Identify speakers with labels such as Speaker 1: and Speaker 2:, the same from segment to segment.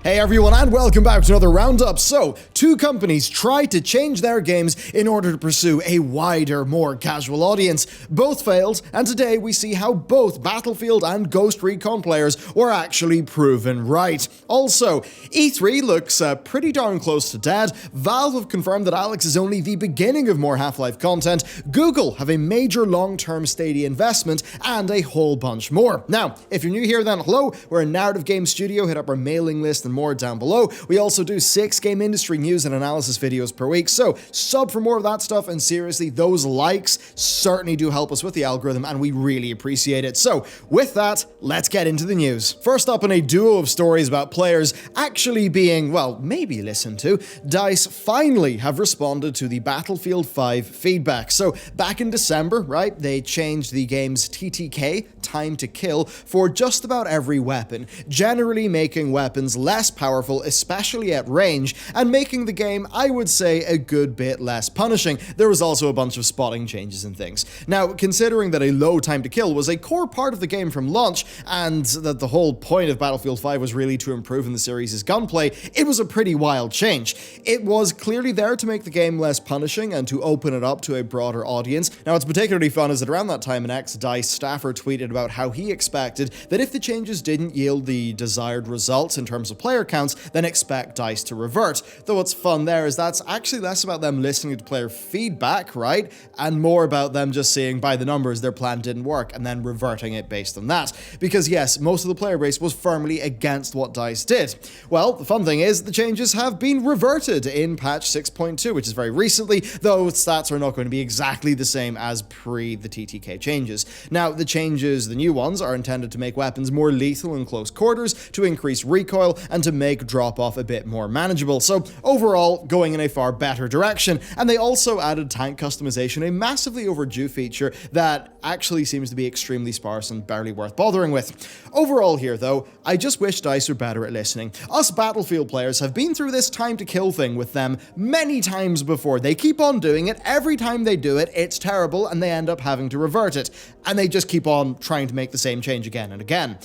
Speaker 1: Hey everyone, and welcome back to another roundup. So, two companies tried to change their games in order to pursue a wider, more casual audience. Both failed, and today we see how both Battlefield and Ghost Recon players were actually proven right. Also, E3 looks pretty darn close to dead. Valve have confirmed that Alyx is only the beginning of more Half-Life content. Google have a major long-term Stadia investment, and a whole bunch more. Now, if you're new here, then hello, we're a narrative game studio. Hit up our mailing list and more down below. We also do 6 game industry news and analysis videos per week, so sub for more of that stuff, and seriously, those likes certainly do help us with the algorithm, and we really appreciate it. So, with that, let's get into the news. First up, in a duo of stories about players actually being, well, maybe listened to, DICE finally have responded to the Battlefield 5 feedback. So, back in December, right, they changed the game's TTK, time to kill, for just about every weapon, generally making weapons less powerful, especially at range, and making the game, I would say, a good bit less punishing. There was also a bunch of spotting changes and things. Now, considering that a low time to kill was a core part of the game from launch, and that the whole point of Battlefield 5 was really to improve in the series' gunplay, it was a pretty wild change. It was clearly there to make the game less punishing and to open it up to a broader audience. Now, what's particularly fun is that around that time, an ex-DICE staffer tweeted about how he expected that if the changes didn't yield the desired results in terms of player counts, then expect DICE to revert. Though what's fun there is that's actually less about them listening to player feedback, right? And more about them just seeing by the numbers their plan didn't work and then reverting it based on that. Because yes, most of the player base was firmly against what DICE did. Well, the fun thing is the changes have been reverted in patch 6.2, which is very recently, though stats are not going to be exactly the same as pre the TTK changes. Now, the changes, the new ones, are intended to make weapons more lethal in close quarters, to increase recoil, and to make drop-off a bit more manageable. So overall, going in a far better direction. And they also added tank customization, a massively overdue feature that actually seems to be extremely sparse and barely worth bothering with. Overall here, though, I just wish DICE were better at listening. Us Battlefield players have been through this time to kill thing with them many times before. They keep on doing it. Every time they do it, it's terrible, and they end up having to revert it. And they just keep on trying to make the same change again and again.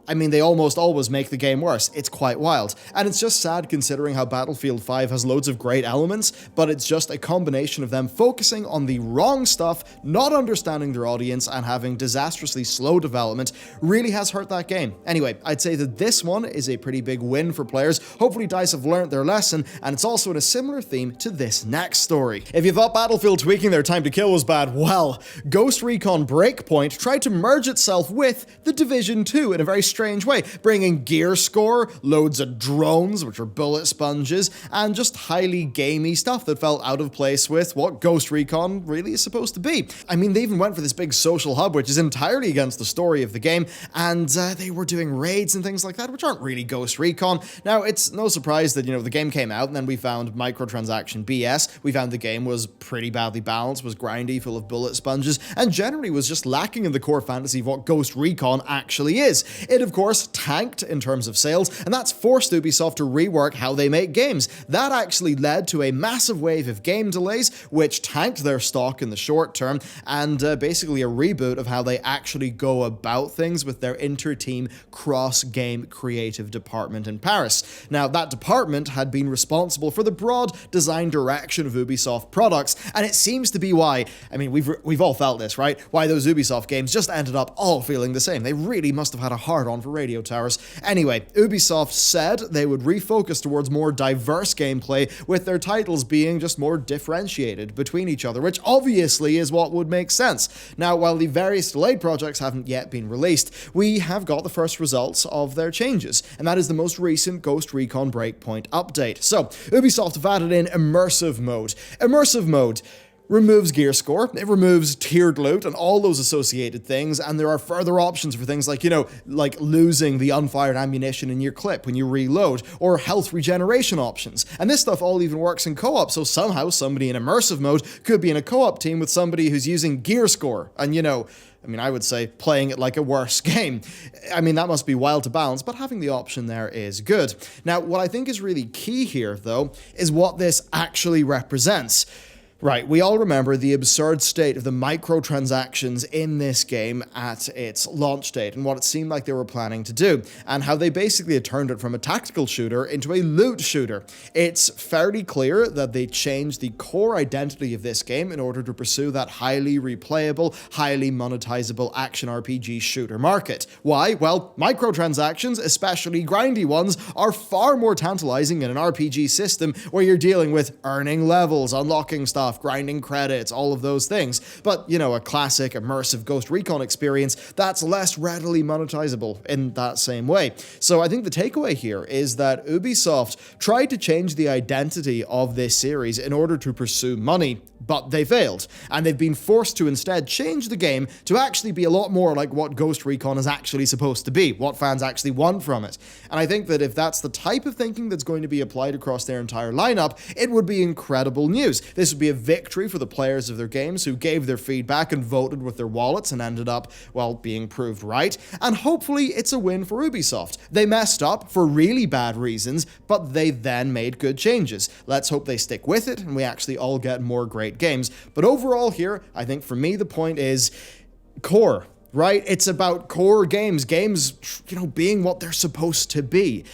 Speaker 1: I mean, they almost always make the game worse. It's quite wild. And it's just sad considering how Battlefield 5 has loads of great elements, but it's just a combination of them focusing on the wrong stuff, not understanding their audience, and having disastrously slow development really has hurt that game. Anyway, I'd say that this one is a pretty big win for players. Hopefully DICE have learned their lesson, and it's also in a similar theme to this next story. If you thought Battlefield tweaking their time to kill was bad, well, Ghost Recon Breakpoint tried to merge itself with The Division 2 in a very strange way, bringing gear score, loads of drones, which are bullet sponges, and just highly gamey stuff that felt out of place with what Ghost Recon really is supposed to be. I mean, they even went for this big social hub, which is entirely against the story of the game, and they were doing raids and things like that, which aren't really Ghost Recon. Now, it's no surprise that, the game came out, and then we found microtransaction BS. We found the game was pretty badly balanced, was grindy, full of bullet sponges, and generally was just lacking in the core fantasy of what Ghost Recon actually is. It, of course, tanked in terms of sales, and that's forced Ubisoft to rework how they make games. That actually led to a massive wave of game delays, which tanked their stock in the short term, and basically a reboot of how they actually go about things with their inter-team cross-game creative department in Paris. Now, that department had been responsible for the broad design direction of Ubisoft products, and it seems to be why, I mean, we've all felt this, right? Why those Ubisoft games just ended up all feeling the same. They really must have had a hard-on for radio towers. Anyway, Ubisoft said they would refocus towards more diverse gameplay, with their titles being just more differentiated between each other, which obviously is what would make sense. Now, while the various delayed projects haven't yet been released, we have got the first results of their changes, and that is the most recent Ghost Recon Breakpoint update. So, Ubisoft have added in immersive mode. Immersive mode removes gear score, it removes tiered loot and all those associated things, and there are further options for things like, like losing the unfired ammunition in your clip when you reload, or health regeneration options. And this stuff all even works in co-op, so somehow somebody in immersive mode could be in a co-op team with somebody who's using gear score, and I would say playing it like a worse game. I mean, that must be wild to balance, but having the option there is good. Now, what I think is really key here, though, is what this actually represents. Right, we all remember the absurd state of the microtransactions in this game at its launch date and what it seemed like they were planning to do, and how they basically had turned it from a tactical shooter into a loot shooter. It's fairly clear that they changed the core identity of this game in order to pursue that highly replayable, highly monetizable action RPG shooter market. Why? Well, microtransactions, especially grindy ones, are far more tantalizing in an RPG system where you're dealing with earning levels, unlocking stuff, grinding credits, all of those things. But, a classic immersive Ghost Recon experience, that's less readily monetizable in that same way. So I think the takeaway here is that Ubisoft tried to change the identity of this series in order to pursue money, but they failed. And they've been forced to instead change the game to actually be a lot more like what Ghost Recon is actually supposed to be, what fans actually want from it. And I think that if that's the type of thinking that's going to be applied across their entire lineup, it would be incredible news. This would be a victory for the players of their games who gave their feedback and voted with their wallets and ended up, well, being proved right. And hopefully it's a win for Ubisoft. They messed up for really bad reasons, but they then made good changes. Let's hope they stick with it and we actually all get more great games. But overall here, I think for me the point is core. Right? It's about core games, being what they're supposed to be.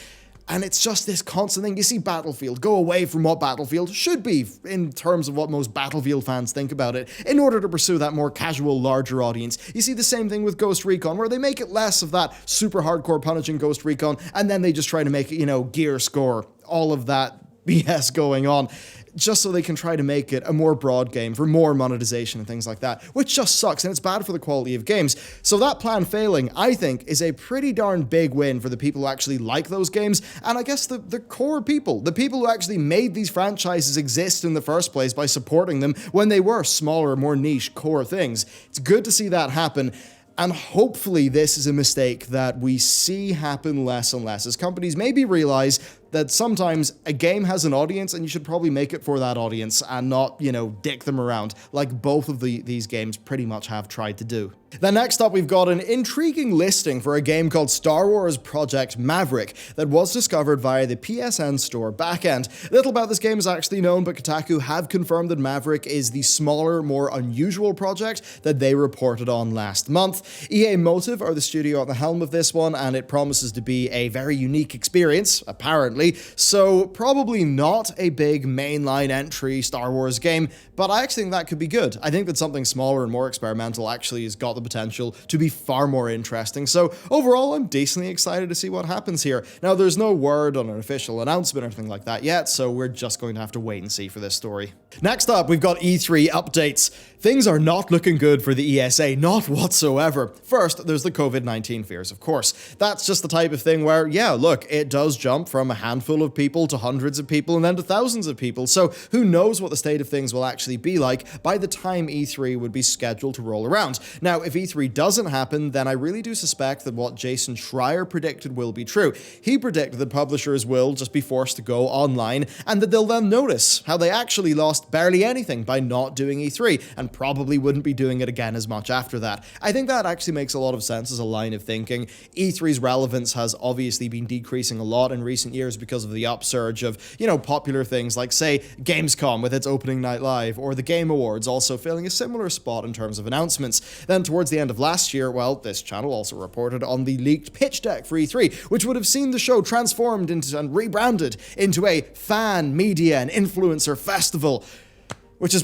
Speaker 1: And it's just this constant thing. You see Battlefield go away from what Battlefield should be in terms of what most Battlefield fans think about it in order to pursue that more casual, larger audience. You see the same thing with Ghost Recon, where they make it less of that super hardcore punishing Ghost Recon, and then they just try to make it, gear score, all of that BS going on, just so they can try to make it a more broad game for more monetization and things like that, which just sucks, and it's bad for the quality of games. So that plan failing, I think, is a pretty darn big win for the people who actually like those games, and I guess the core people, the people who actually made these franchises exist in the first place by supporting them when they were smaller, more niche core things. It's good to see that happen. And hopefully this is a mistake that we see happen less and less as companies maybe realize that sometimes a game has an audience and you should probably make it for that audience and not, dick them around like both of these games pretty much have tried to do. Then next up, we've got an intriguing listing for a game called Star Wars Project Maverick that was discovered via the PSN Store backend. Little about this game is actually known, but Kotaku have confirmed that Maverick is the smaller, more unusual project that they reported on last month. EA Motive are the studio at the helm of this one, and it promises to be a very unique experience, apparently, so probably not a big mainline entry Star Wars game, but I actually think that could be good. I think that something smaller and more experimental actually has got the potential to be far more interesting. So overall, I'm decently excited to see what happens here. Now, there's no word on an official announcement or anything like that yet, so we're just going to have to wait and see for this story. Next up, we've got E3 updates. Things are not looking good for the ESA, not whatsoever. First, there's the COVID-19 fears, of course. That's just the type of thing where, yeah, look, it does jump from a handful of people to hundreds of people and then to thousands of people, so who knows what the state of things will actually be like by the time E3 would be scheduled to roll around. Now, if E3 doesn't happen, then I really do suspect that what Jason Schreier predicted will be true. He predicted that publishers will just be forced to go online and that they'll then notice how they actually lost barely anything by not doing E3 and probably wouldn't be doing it again as much after that. I think that actually makes a lot of sense as a line of thinking. E3's relevance has obviously been decreasing a lot in recent years because of the upsurge of, popular things like, say, Gamescom with its opening night live, or the Game Awards also filling a similar spot in terms of announcements. Then towards the end of last year, well, this channel also reported on the leaked pitch deck for E3, which would have seen the show transformed into and rebranded into a fan, media, and influencer festival, which is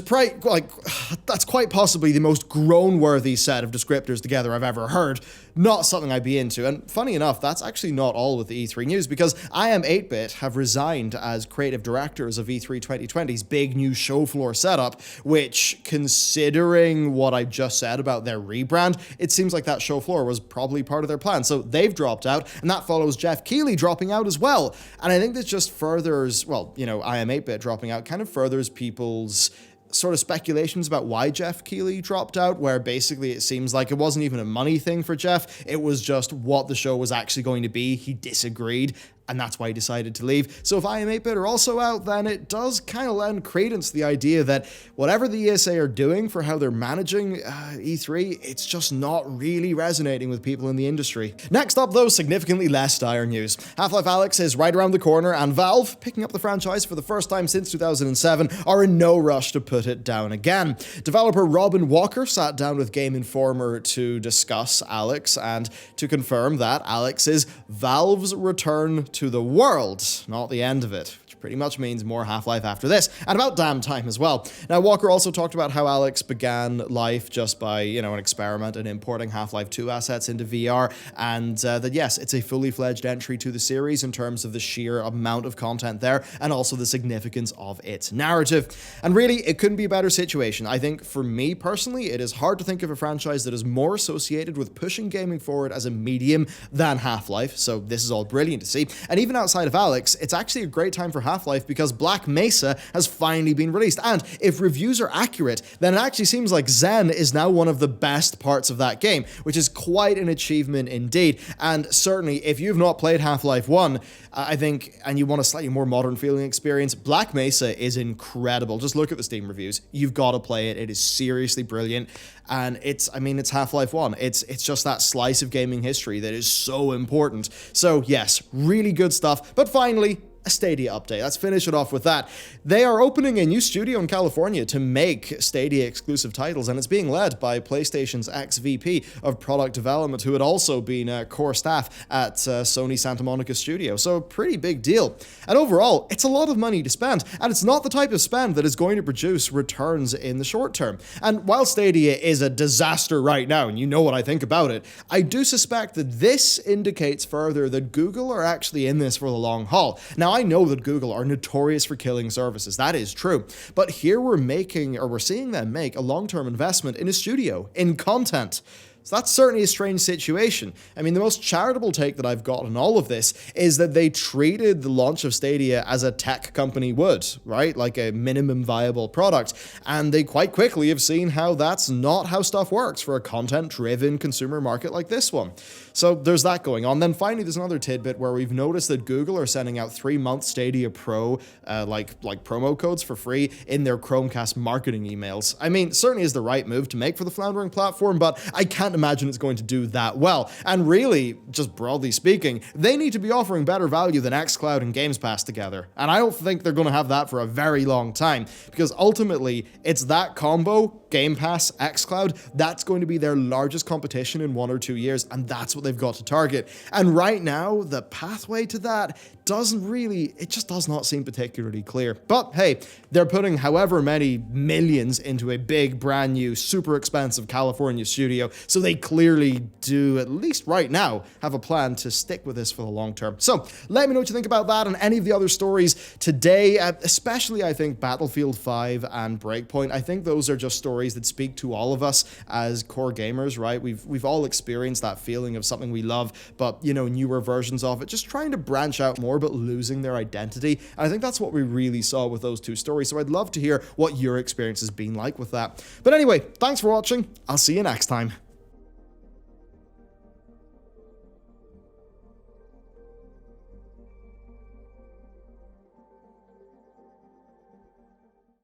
Speaker 1: that's quite possibly the most groan-worthy set of descriptors together I've ever heard. Not something I'd be into, and funny enough, that's actually not all with the E3 news, because I Am 8-Bit have resigned as creative directors of E3 2020's big new show floor setup, which, considering what I just said about their rebrand, it seems like that show floor was probably part of their plan, so they've dropped out, and that follows Jeff Keighley dropping out as well, and I think this just furthers, I Am 8-Bit dropping out kind of furthers people's sort of speculations about why Jeff Keighley dropped out, where basically it seems like it wasn't even a money thing for Jeff, it was just what the show was actually going to be. He disagreed. and that's why he decided to leave. So if I Am 8-Bit are also out, then it does kind of lend credence to the idea that whatever the ESA are doing for how they're managing E3, it's just not really resonating with people in the industry. Next up, though, significantly less dire news. Half-Life Alyx is right around the corner, and Valve, picking up the franchise for the first time since 2007, are in no rush to put it down again. Developer Robin Walker sat down with Game Informer to discuss Alyx and to confirm that Alyx is Valve's return to the world, not the end of it. Pretty much means more Half-Life after this, and about damn time as well. Now, Walker also talked about how Alyx began life just by, an experiment in importing Half-Life 2 assets into VR, and that yes, it's a fully fledged entry to the series in terms of the sheer amount of content there, and also the significance of its narrative. And really, it couldn't be a better situation. I think, for me personally, it is hard to think of a franchise that is more associated with pushing gaming forward as a medium than Half-Life, so this is all brilliant to see. And even outside of Alyx, it's actually a great time for Half-Life because Black Mesa has finally been released. And if reviews are accurate, then it actually seems like Zen is now one of the best parts of that game, which is quite an achievement indeed. And certainly, if you've not played Half-Life 1, I think, and you want a slightly more modern feeling experience, Black Mesa is incredible. Just look at the Steam reviews. You've got to play it. It is seriously brilliant. And it's Half-Life 1. It's just that slice of gaming history that is so important. So yes, really good stuff. But finally, a Stadia update. Let's finish it off with that. They are opening a new studio in California to make Stadia exclusive titles, and it's being led by PlayStation's ex-VP of product development, who had also been core staff at Sony Santa Monica studio. So a pretty big deal. And overall, it's a lot of money to spend, and it's not the type of spend that is going to produce returns in the short term. And while Stadia is a disaster right now, and you know what I think about it, I do suspect that this indicates further that Google are actually in this for the long haul. Now, I know that Google are notorious for killing services. That is true. But here we're seeing them make a long-term investment in a studio, in content. So that's certainly a strange situation. I mean, the most charitable take that I've got on all of this is that they treated the launch of Stadia as a tech company would, right? Like a minimum viable product. And they quite quickly have seen how that's not how stuff works for a content-driven consumer market like this one. So there's that going on. Then finally, there's another tidbit where we've noticed that Google are sending out 3-month Stadia Pro, like promo codes for free in their Chromecast marketing emails. I mean, certainly is the right move to make for the floundering platform, but I can't imagine it's going to do that well. And really, just broadly speaking, they need to be offering better value than xCloud and Games Pass together. And I don't think they're going to have that for a very long time, because ultimately, it's that combo, Game Pass, xCloud, that's going to be their largest competition in 1 or 2 years, and that's what they've got to target. And right now, the pathway to that just does not seem particularly clear. But hey, they're putting however many millions into a big, brand new, super expensive California studio, so they clearly do, at least right now, have a plan to stick with this for the long term. So let me know what you think about that and any of the other stories today, especially I think Battlefield 5 and Breakpoint. I think those are just stories that speak to all of us as core gamers, right? We've all experienced that feeling of something we love, but newer versions of it, just trying to branch out more but losing their identity. And I think that's what we really saw with those two stories. So I'd love to hear what your experience has been like with that. But anyway, thanks for watching. I'll see you next time.